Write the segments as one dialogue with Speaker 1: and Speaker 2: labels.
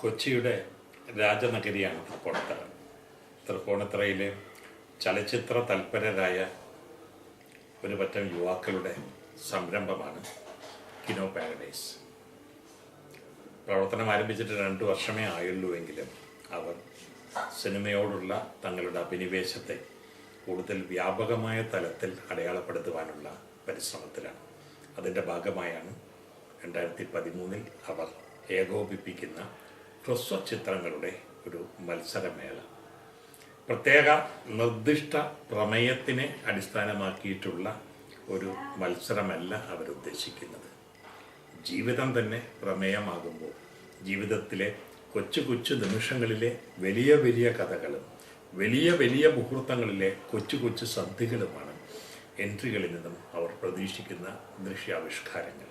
Speaker 1: കൊച്ചിയുടെ രാജനഗരിയാണ് തൃപ്പൂണിത്തറ. തൃപ്പൂണിത്തറയിലെ ചലച്ചിത്ര തൽപരരായ ഒരു പറ്റം യുവാക്കളുടെ സംരംഭമാണ് കിനോ പാരഡൈസ്. പ്രവർത്തനം ആരംഭിച്ചിട്ട് 2 വർഷമേ ആയുള്ളൂവെങ്കിലും അവർ സിനിമയോടുള്ള തങ്ങളുടെ അഭിനിവേശത്തെ കൂടുതൽ വ്യാപകമായ തലത്തിൽ അടയാളപ്പെടുത്തുവാനുള്ള പരിശ്രമത്തിലാണ്. അതിൻ്റെ ഭാഗമായാണ് 2013 അവർ ഏകോപിപ്പിക്കുന്ന ഹ്രസ്വ ചിത്രങ്ങളുടെ ഒരു മത്സരമേള. പ്രത്യേക നിർദ്ദിഷ്ട പ്രമേയത്തിനെ അടിസ്ഥാനമാക്കിയിട്ടുള്ള ഒരു മത്സരമല്ല അവരുദ്ദേശിക്കുന്നത്. ജീവിതം തന്നെ പ്രമേയമാകുമ്പോൾ ജീവിതത്തിലെ കൊച്ചു കൊച്ചു നിമിഷങ്ങളിലെ വലിയ വലിയ കഥകളും വലിയ വലിയ മുഹൂർത്തങ്ങളിലെ കൊച്ചു കൊച്ചു സന്ധികളുമാണ് എൻട്രികളിൽ നിന്നും അവർ പ്രതീക്ഷിക്കുന്ന ദൃശ്യാവിഷ്കാരങ്ങൾ.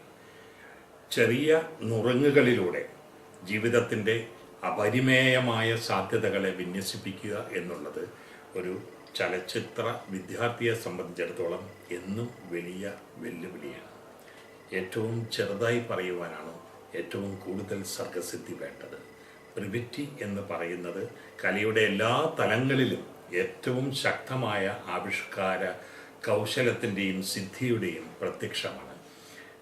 Speaker 1: ചെറിയ നുറുങ്ങുകളിലൂടെ ജീവിതത്തിൻ്റെ അപരിമേയമായ സാധ്യതകളെ വിന്യസിപ്പിക്കുക എന്നുള്ളത് ഒരു ചലച്ചിത്ര വിദ്യാർത്ഥിയെ സംബന്ധിച്ചിടത്തോളം എന്നും വലിയ വെല്ലുവിളിയാണ്. ഏറ്റവും ചെറുതായി പറയുവാനാണ് ഏറ്റവും കൂടുതൽ സർഗസിദ്ധി വേണ്ടത്. പ്രിവിറ്റി എന്ന് പറയുന്നത് കലയുടെ എല്ലാ തലങ്ങളിലും ഏറ്റവും ശക്തമായ ആവിഷ്കാര കൗശലത്തിൻ്റെയും സിദ്ധിയുടെയും പ്രത്യക്ഷമാണ്.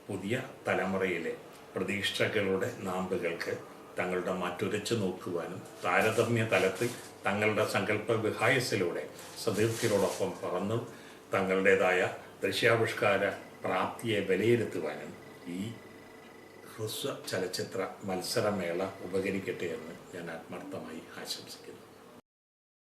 Speaker 1: പുതിയ തലമുറയിലെ പ്രതീക്ഷകളുടെ നാമ്പുകൾക്ക് തങ്ങളുടെ മാറ്റുരച്ചു നോക്കുവാനും താരതമ്യ തലത്തിൽ തങ്ങളുടെ സങ്കല്പ വിഹായസിലൂടെ സതീർത്ഥ്യരോടൊപ്പം പറന്ന് തങ്ങളുടേതായ ദൃശ്യാവിഷ്കാര പ്രാപ്തിയെ വിലയിരുത്തുവാനും ഈ ഹ്രസ്വ ചലച്ചിത്ര മത്സരമേള ഉപകരിക്കട്ടെ എന്ന് ഞാൻ ആത്മാർത്ഥമായി ആശംസിക്കുന്നു.